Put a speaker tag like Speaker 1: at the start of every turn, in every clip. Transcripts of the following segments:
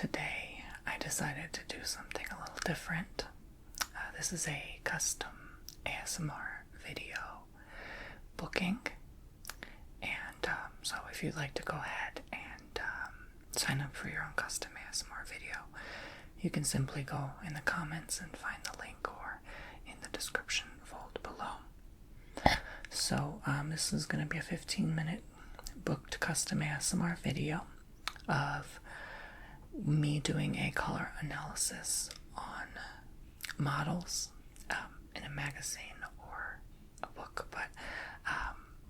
Speaker 1: today I decided to do something a little different. This is a custom ASMR video booking, and so if you'd like to go ahead and sign up for your own custom ASMR video, you can simply go in the comments and find the link, or in the description fold below. So this is going to be a 15-minute booked custom ASMR video of me doing a color analysis on models in a magazine or a book, but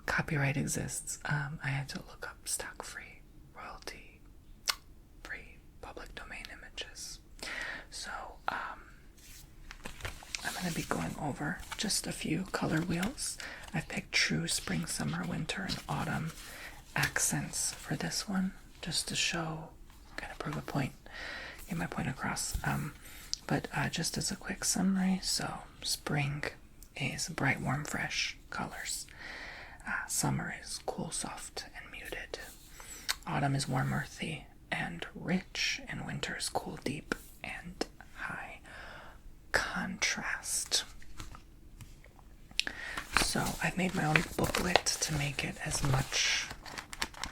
Speaker 1: copyright exists. I had to look up stock-free, royalty-free, public domain images. So I'm going to be going over just a few color wheels. I've picked true spring, summer, winter, and autumn accents for this one, just to show, kind of prove a point, get my point across. But just as a quick summary, so spring is bright, warm, fresh colors. Summer is cool, soft, and muted. Autumn is warm, earthy, and rich. And winter is cool, deep, and high contrast. So I've made my own booklet to make it as much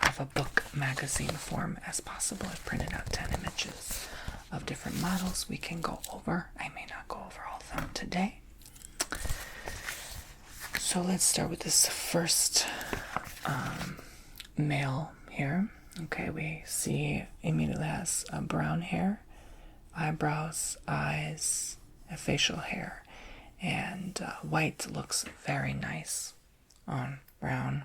Speaker 1: of a book magazine form as possible. I've printed out 10 images of different models we can go over. I may not go over all of them today. So let's start with this first male here. Okay, we see immediately has brown hair, eyebrows, eyes, and facial hair, and white looks very nice on brown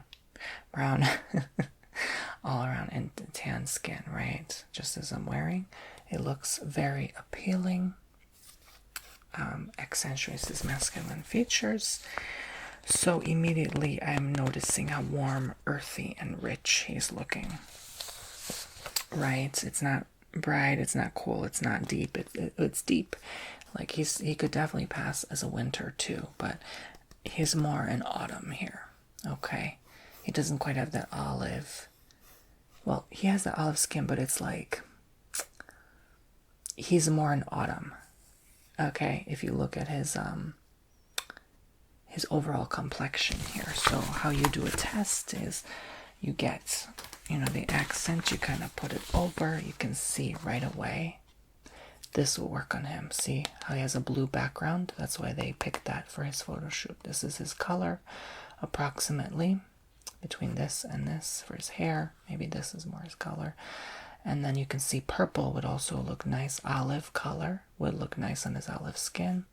Speaker 1: all around, and tan skin, right? Just as I'm wearing. It looks very appealing, accentuates his masculine features. So immediately I'm noticing how warm, earthy, and rich he's looking. Right? It's not bright, it's not cool, it's not deep, it's deep. Like he could definitely pass as a winter too, but he's more an autumn here. Okay? He doesn't quite have that olive. Well, he has the olive skin, but it's like he's more an autumn. Okay, if you look at his overall complexion here. So how you do a test is you get, the accent, you kind of put it over, you can see right away. This will work on him. See how he has a blue background? That's why they picked that for his photo shoot. This is his color, approximately, between this and this for his hair. Maybe this is more his color. And then you can see purple would also look nice. Olive color would look nice on his olive skin,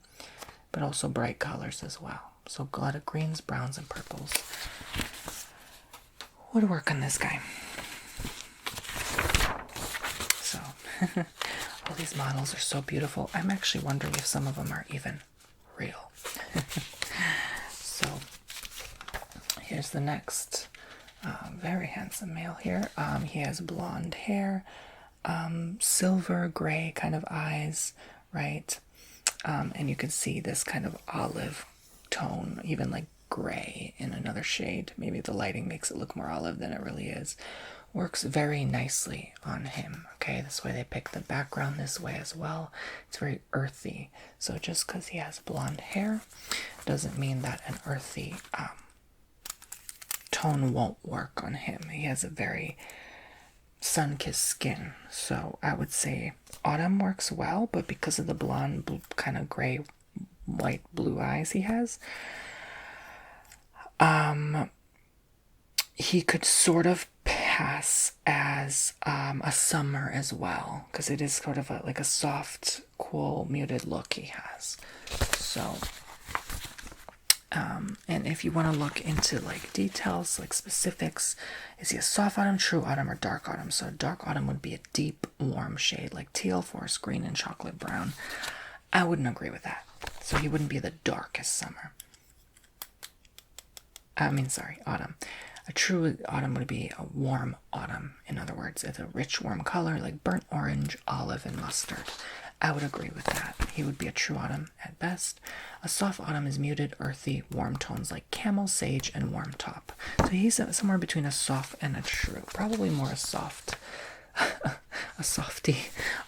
Speaker 1: but also bright colors as well. So a lot of greens, browns, and purples would work on this guy. So all these models are so beautiful. I'm actually wondering if some of them are even real. So here's the next very handsome male here. He has blonde hair, silver gray kind of eyes, right? And you can see this kind of olive tone, even like gray in another shade. Maybe the lighting makes it look more olive than it really is. Works very nicely on him. Okay, that's why they picked the background this way as well. It's very earthy. So just because he has blonde hair doesn't mean that an earthy tone won't work on him. He has a very sun-kissed skin. So I would say autumn works well, but because of the blonde, kind of gray, white, blue eyes he has, he could sort of pass as a summer as well, because it is sort of like a soft, cool, muted look he has. So and if you want to look into like details, like specifics, is he a soft autumn, true autumn, or dark autumn? So dark autumn would be a deep, warm shade like teal, forest green, and chocolate brown. I wouldn't agree with that. So he wouldn't be the darkest summer. Autumn. A true autumn would be a warm autumn. In other words, it's a rich, warm color like burnt orange, olive, and mustard. I would agree with that. He would be a true autumn at best. A soft autumn is muted, earthy, warm tones like camel, sage, and warm top. So he's somewhere between a soft and a true. Probably more a soft a softy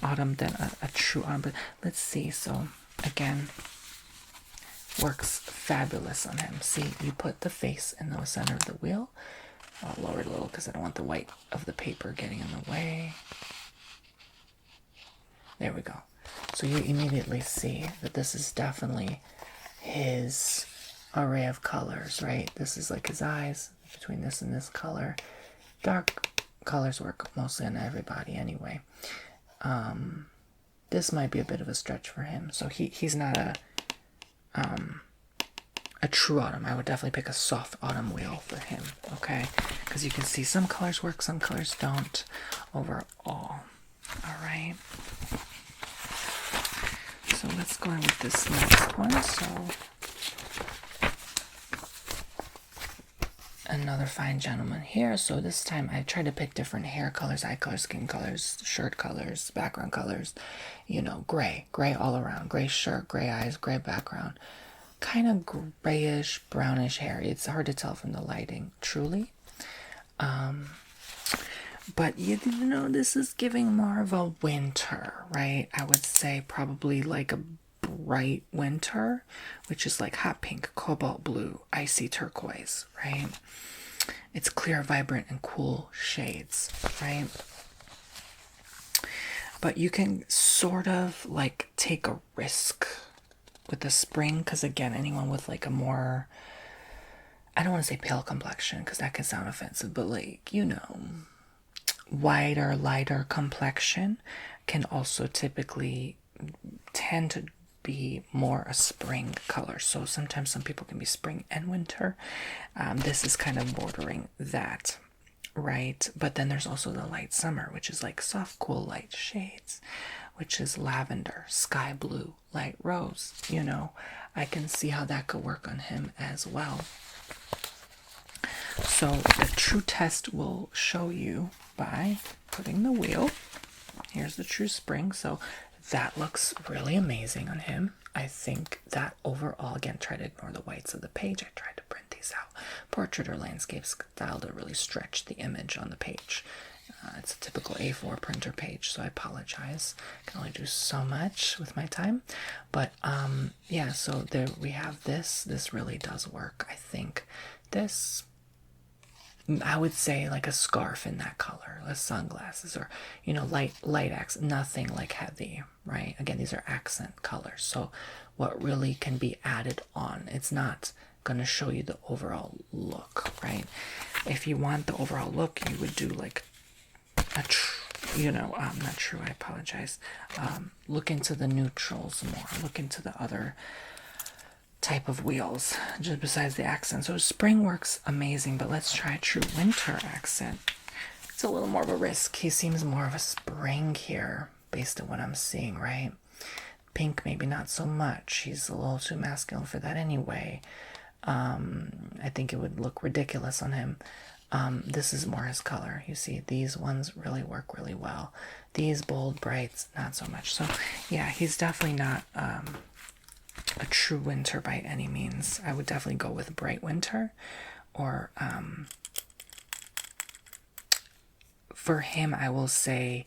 Speaker 1: autumn than a true autumn. But let's see. So again, works fabulous on him. See, you put the face in the center of the wheel. I'll lower it a little because I don't want the white of the paper getting in the way. There we go. So you immediately see that this is definitely his array of colors, right? This is like his eyes between this and this color. Dark colors work mostly on everybody anyway. This might be a bit of a stretch for him. So he's not a true autumn. I would definitely pick a soft autumn wheel for him, okay? Because you can see some colors work, some colors don't overall. All right. So let's go in with this next one. So another fine gentleman here. So this time I tried to pick different hair colors, eye colors, skin colors, shirt colors, background colors, you know, gray all around, gray shirt, gray eyes, gray background, kind of grayish, brownish hair. It's hard to tell from the lighting, truly. But you know, this is giving more of a winter, right? I would say probably like a bright winter, which is like hot pink, cobalt blue, icy turquoise, right? It's clear, vibrant, and cool shades, right? But you can sort of like take a risk with the spring, because again, anyone with like a more, I don't want to say pale complexion because that can sound offensive, but like, you know, whiter, lighter complexion can also typically tend to be more a spring color. So sometimes some people can be spring and winter. This is kind of bordering that, right? But then there's also the light summer, which is like soft, cool, light shades, which is lavender, sky blue, light rose. You know, I can see how that could work on him as well. So the true test will show you by putting the wheel. Here's the true spring. So that looks really amazing on him. I think that overall, again, try to ignore the whites of the page. I tried to print these out. Portrait or landscape style to really stretch the image on the page. It's a typical A4 printer page, so I apologize. I can only do so much with my time. But yeah, so there we have this. This really does work. I think this, I would say like a scarf in that color, like sunglasses, or, you know, light accent, nothing like heavy, right? Again, these are accent colors. So what really can be added on, it's not going to show you the overall look, right? If you want the overall look, you would do like a, you know, not true, I apologize. Look into the neutrals more, look into the other type of wheels just besides the accent. So spring works amazing, but let's try a true winter accent. It's a little more of a risk. He seems more of a spring here based on what I'm seeing, right? Pink maybe not so much. He's a little too masculine for that anyway. I think it would look ridiculous on him. This is more his color. You see, these ones really work really well. These bold brights, not so much. So yeah, he's definitely not a true winter by any means. I would definitely go with bright winter, or for him, I will say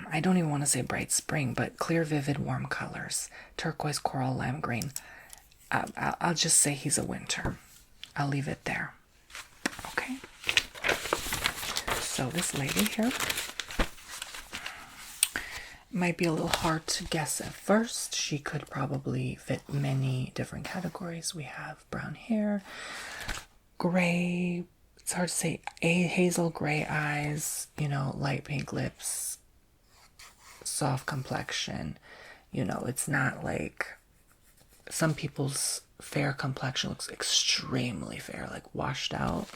Speaker 1: I don't even want to say bright spring, but clear, vivid, warm colors, turquoise, coral, lime green. I'll just say he's a winter. I'll leave it there. Okay. So this lady here might be a little hard to guess at first. She could probably fit many different categories. We have brown hair, gray, it's hard to say, hazel gray eyes, you know, light pink lips, soft complexion. You know, it's not like some people's fair complexion looks extremely fair, like washed out.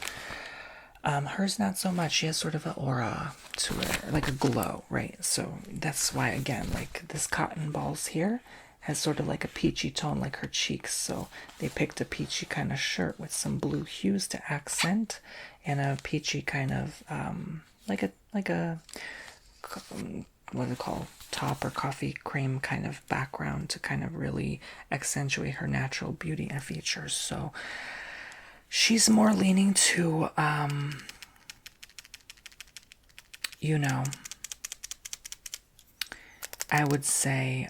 Speaker 1: Hers not so much. She has sort of an aura to it, like a glow, right? So that's why, again, like this cotton balls here has sort of like a peachy tone, like her cheeks. So they picked a peachy kind of shirt with some blue hues to accent, and a peachy kind of like a what do you call, top or coffee cream kind of background to kind of really accentuate her natural beauty and features. So She's more leaning to, you know, I would say,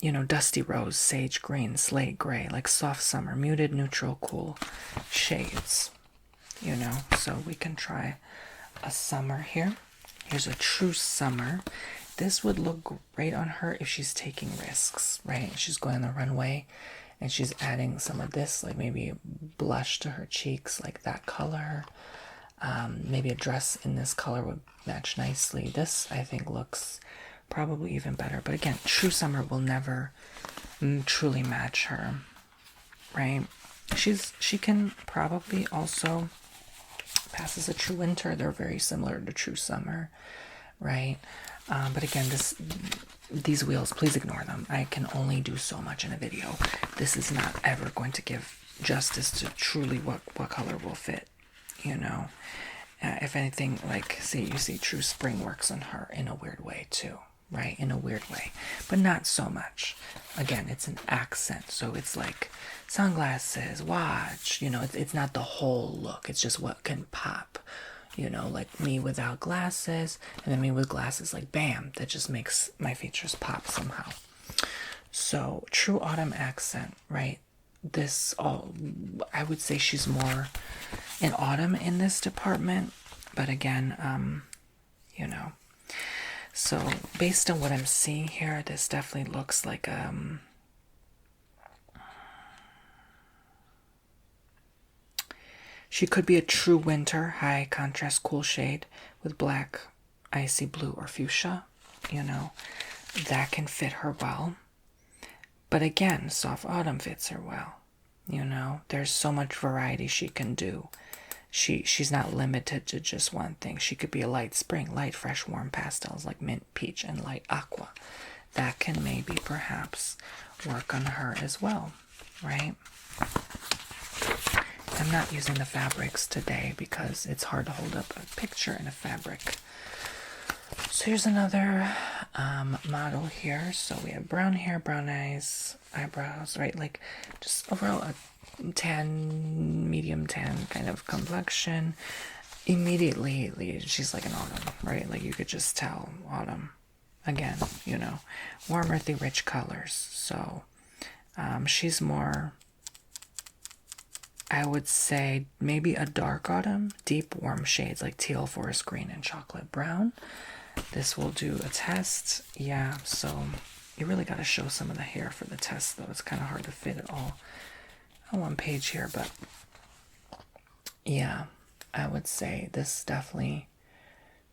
Speaker 1: you know, dusty rose, sage green, slate gray, like soft summer, muted, neutral, cool shades, you know. So we can try a summer here. Here's a true summer. This would look great on her if she's taking risks, right? She's going on the runway and she's adding some of this, like maybe blush to her cheeks, like that color. Maybe a dress in this color would match nicely. This, I think, looks probably even better. But again, true summer will never truly match her, right? She can probably also pass as a true winter. They're very similar to true summer, right? But again, these wheels, please ignore them. I can only do so much in a video. This is not ever going to give justice to truly what color will fit, you know. If anything, like, see, you see true spring works on her in a weird way too, right? In a weird way, but not so much. Again, it's an accent, so it's like sunglasses, watch, you know, it's not the whole look. It's just what can pop, you know, like me without glasses, and then me with glasses, like bam, that just makes my features pop somehow. So true autumn accent, right? This all, I would say she's more in autumn in this department, but again, you know, so based on what I'm seeing here, this definitely looks like she could be a true winter high contrast cool shade with black, icy blue, or fuchsia, you know, that can fit her well. But again, soft autumn fits her well. You know, there's so much variety she can do. She's not limited to just one thing. She could be a light spring, light, fresh, warm pastels like mint, peach, and light aqua. That can maybe perhaps work on her as well, right? I'm not using the fabrics today because it's hard to hold up a picture in a fabric. So here's another model here. So we have brown hair, brown eyes, eyebrows, right? Like just overall a tan, medium tan kind of complexion. Immediately, she's like an autumn, right? Like you could just tell autumn. Again, you know, warm, earthy, rich colors. So she's more, I would say, maybe a dark autumn, deep, warm shades like teal, forest green, and chocolate brown. This will do a test. Yeah, so you really got to show some of the hair for the test, though. It's kind of hard to fit it all on one page here, but yeah, I would say this definitely,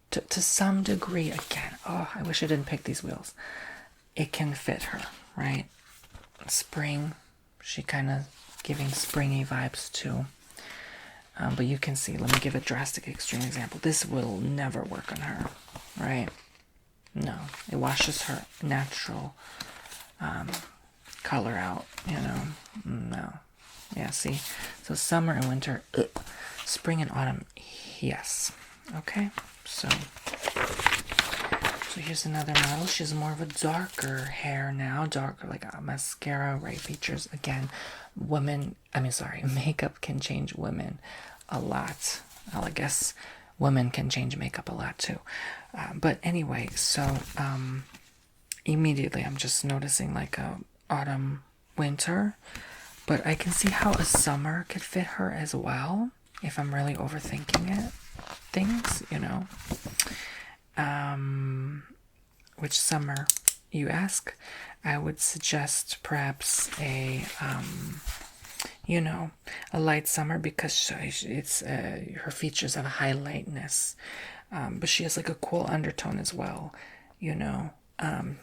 Speaker 1: to some degree, again, oh, I wish I didn't pick these wheels. It can fit her, right? Spring, she kind of giving springy vibes too. But you can see, let me give a drastic extreme example. This will never work on her, right? No, it washes her natural color out, you know. No. Yeah, see? So summer and winter, spring and autumn, yes. Okay, so here's another model. She has more of a darker hair now, darker, like a mascara, right? Features, again, makeup can change women a lot. Well, I guess women can change makeup a lot too. But anyway, so immediately I'm just noticing like a autumn, winter, but I can see how a summer could fit her as well if I'm really overthinking things, you know. Which summer, you ask? I would suggest perhaps a you know, a light summer, because it's her features have a high lightness, but she has like a cool undertone as well, you know.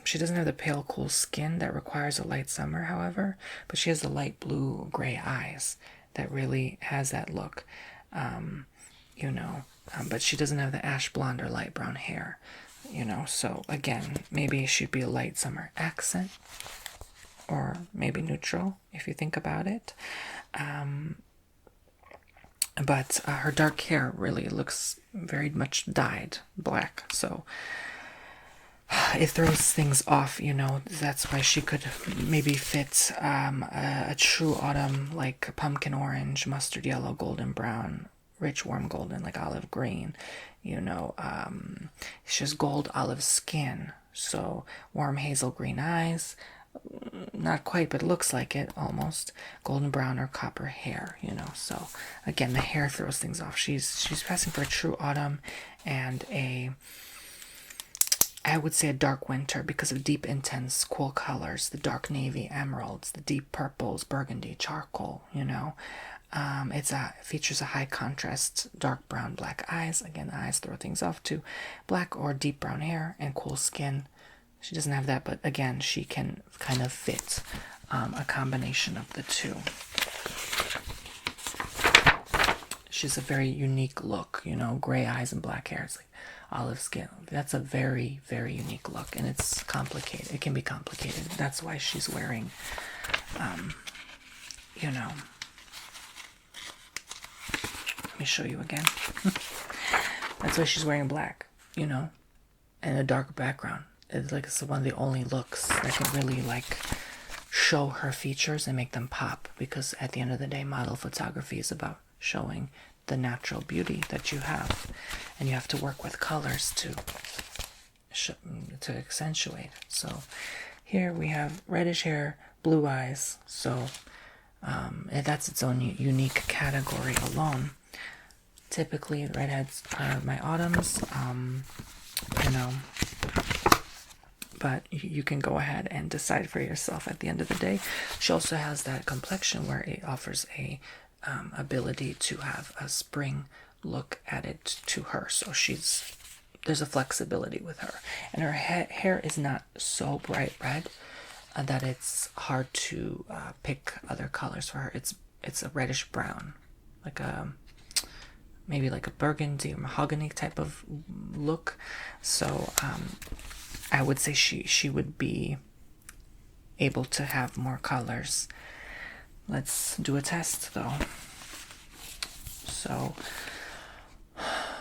Speaker 1: She doesn't have the pale cool skin that requires a light summer, however, but she has the light blue gray eyes that really has that look, you know, but she doesn't have the ash blonde or light brown hair, you know. So again, maybe she'd be a light summer accent, or maybe neutral if you think about it. But her dark hair really looks very much dyed black, so it throws things off, you know. That's why she could maybe fit a true autumn, like pumpkin orange, mustard yellow, golden brown, rich warm golden, like olive green, you know. She has gold olive skin, so warm hazel green eyes, not quite, but looks like it almost. Golden brown or copper hair, you know. So again, the hair throws things off. She's passing for a true autumn and I would say a dark winter because of deep, intense, cool colors, the dark navy, emeralds, the deep purples, burgundy, charcoal, you know. It features a high contrast, dark brown, black eyes. Again, the eyes throw things off too. Black or deep brown hair and cool skin. She doesn't have that, but again, she can kind of fit a combination of the two. She's a very unique look, you know, gray eyes and black hair. It's like olive skin. That's a very, very unique look, and it's complicated. It can be complicated. That's why she's wearing, you know, let me show you again. That's why she's wearing black, you know, and a dark background. It's one of the only looks that can really like show her features and make them pop, because at the end of the day, model photography is about showing the natural beauty that you have, and you have to work with colors to accentuate. So here we have reddish hair, blue eyes, so that's its own unique category alone. Typically redheads are my autumns, you know, but you can go ahead and decide for yourself at the end of the day. She also has that complexion where it offers a ability to have a spring look added to her. So there's a flexibility with her, and her hair is not so bright red that it's hard to pick other colors for her. It's a reddish brown, like maybe like a burgundy or mahogany type of look. So I would say she would be able to have more colors. Let's do a test though. So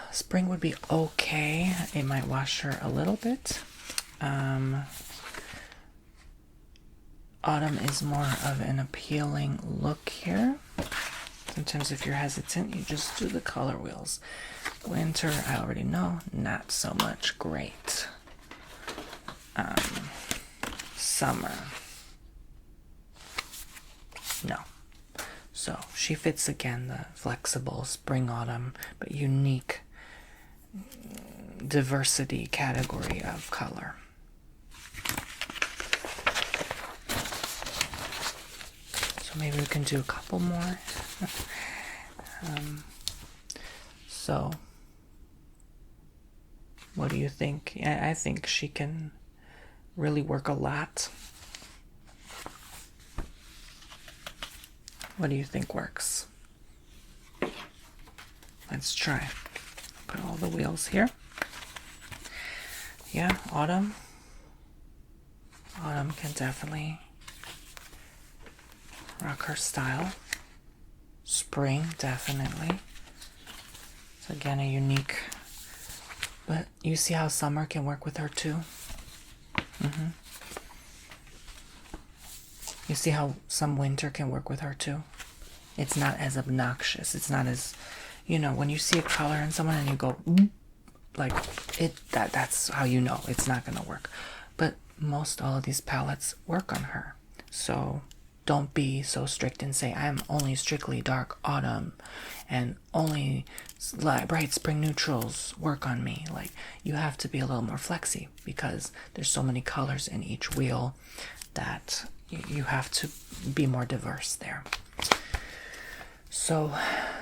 Speaker 1: spring would be okay. It might wash her a little bit. Autumn is more of an appealing look here. Sometimes if you're hesitant, you just do the color wheels. Winter, I already know, not so much. Great. Summer. No. So she fits again the flexible spring autumn but unique diversity category of color. So maybe we can do a couple more. So what do you think? I think she can really work a lot. What do you think works? Let's try. Put all the wheels here. Yeah, autumn. Autumn can definitely rock her style. Spring, definitely. It's again a unique, but you see how summer can work with her too? You see how some winter can work with her too? It's not as obnoxious. It's not as, you know, when you see a color in someone and you go, like, that's how you know it's not going to work. But most all of these palettes work on her. So don't be so strict and say, I'm only strictly dark autumn and only bright spring neutrals work on me. Like, you have to be a little more flexy because there's so many colors in each wheel that you have to be more diverse there. So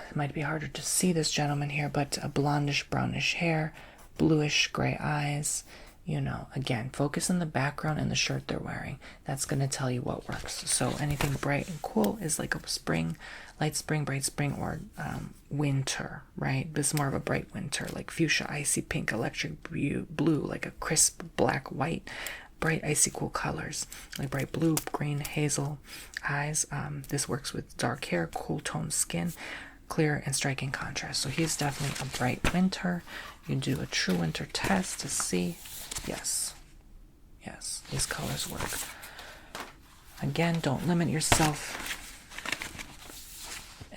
Speaker 1: it might be harder to see this gentleman here, but a blondish brownish hair, bluish gray eyes, you know, again, focus on the background and the shirt they're wearing. That's going to tell you what works. So anything bright and cool is like a spring, light spring, bright spring, or winter, right? This is more of a bright winter, like fuchsia, icy pink, electric blue, like a crisp black, white, bright icy cool colors like bright blue, green, hazel eyes. This works with dark hair, cool toned skin, clear and striking contrast. So he's definitely a bright winter. You can do a true winter test to see. Yes, Yes, these colors work. Again, don't limit yourself.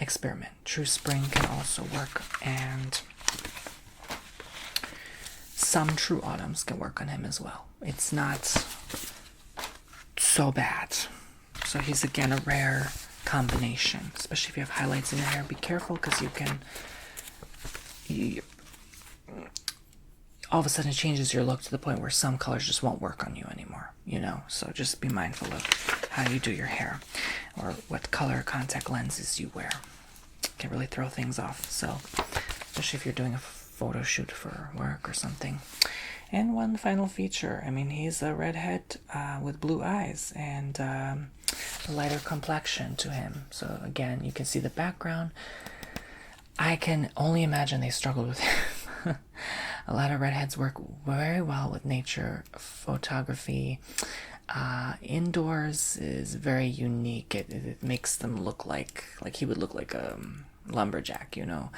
Speaker 1: Experiment. True Spring can also work, and some True Autumns can work on him as well. It's not so bad. So he's again a rare combination, especially if you have highlights in your hair. Be careful, because all of a sudden it changes your look to the point where some colors just won't work on you anymore, you know? So just be mindful of how you do your hair, or what color contact lenses you wear. It can really throw things off, so especially if you're doing a photo shoot for work or something. And one final feature, I mean, he's a redhead with blue eyes and a lighter complexion to him. So again, you can see the background. I can only imagine they struggled with him. A lot of redheads work very well with nature photography. Indoors is very unique. It makes them look like he would look like a lumberjack, you know.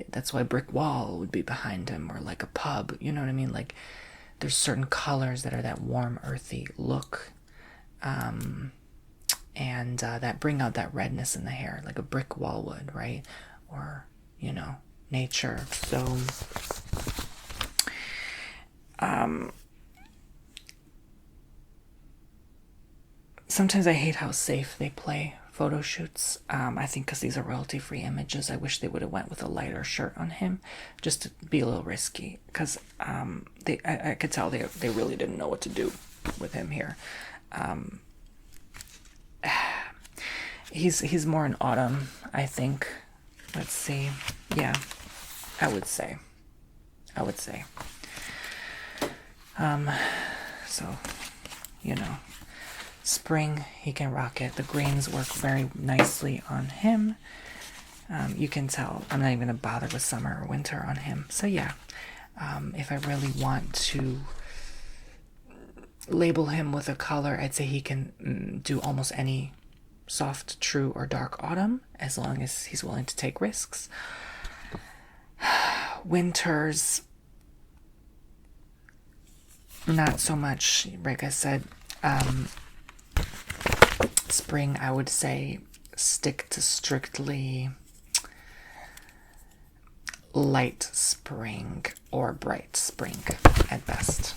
Speaker 1: That's why brick wall would be behind him, or like a pub, you know what I mean? Like, there's certain colors that are that warm, earthy look, and that bring out that redness in the hair, like a brick wall would, right? Or, you know, nature. So sometimes I hate how safe they play photo shoots. I think because these are royalty-free images, I wish they would have went with a lighter shirt on him, just to be a little risky, because I could tell they really didn't know what to do with him here. He's more in autumn, I think. Let's see. Yeah, I would say. So, you know, spring, he can rock it. The greens work very nicely on him. You can tell I'm not even gonna bother with summer or winter on him. So yeah, if I really want to label him with a color, I'd say he can do almost any soft, true, or dark autumn, as long as he's willing to take risks. Winters, not so much. Like I said, spring, I would say stick to strictly light spring or bright spring at best.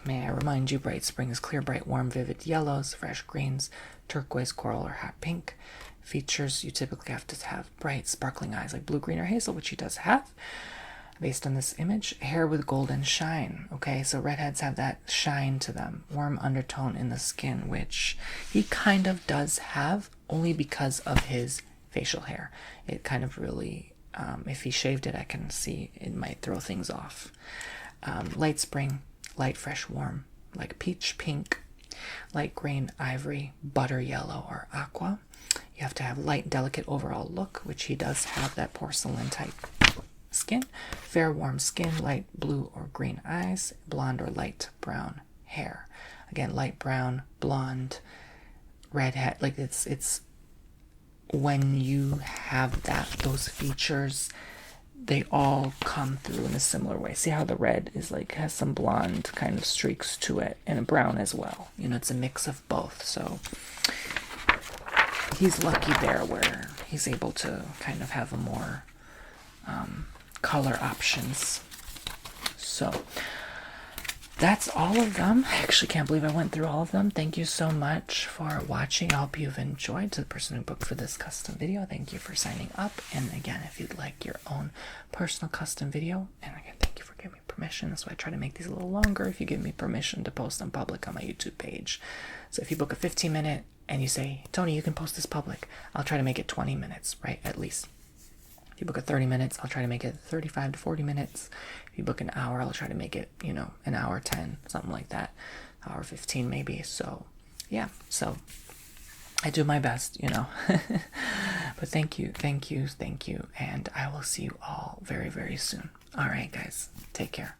Speaker 1: May I remind you, bright spring is clear, bright, warm, vivid yellows, fresh greens, turquoise, coral, or hot pink. Features, you typically have to have bright, sparkling eyes like blue, green, or hazel, which he does have. Based on this image, hair with golden shine. Okay, so redheads have that shine to them. Warm undertone in the skin, which he kind of does have, only because of his facial hair. It kind of really, if he shaved it, I can see it might throw things off. Light spring, light, fresh, warm, like peach pink, light green, ivory, butter yellow, or aqua. You have to have light, delicate overall look, which he does have, that porcelain type skin. Fair, warm skin, light blue or green eyes, blonde or light brown hair. Again, light brown, blonde, redhead. Like it's when you have those features, they all come through in a similar way. See how the red is like, has some blonde kind of streaks to it, and a brown as well. You know, it's a mix of both. So he's lucky there, where he's able to kind of have a more color options. So that's all of them. I actually can't believe I went through all of them. Thank you so much for watching. I hope you've enjoyed. To the person who booked for this custom video, thank you for signing up. And again, if you'd like your own personal custom video, and again, thank you for giving me permission. That's why I try to make these a little longer, if you give me permission to post them public on my YouTube page. So if you book a 15-minute and you say, Tony, you can post this public, I'll try to make it 20 minutes, right? At least. If you book a 30 minutes, I'll try to make it 35 to 40 minutes. If you book an hour, I'll try to make it, you know, an hour 10, something like that. Hour 15 maybe. So, yeah. So, I do my best, you know. But thank you. And I will see you all very, very soon. All right, guys. Take care.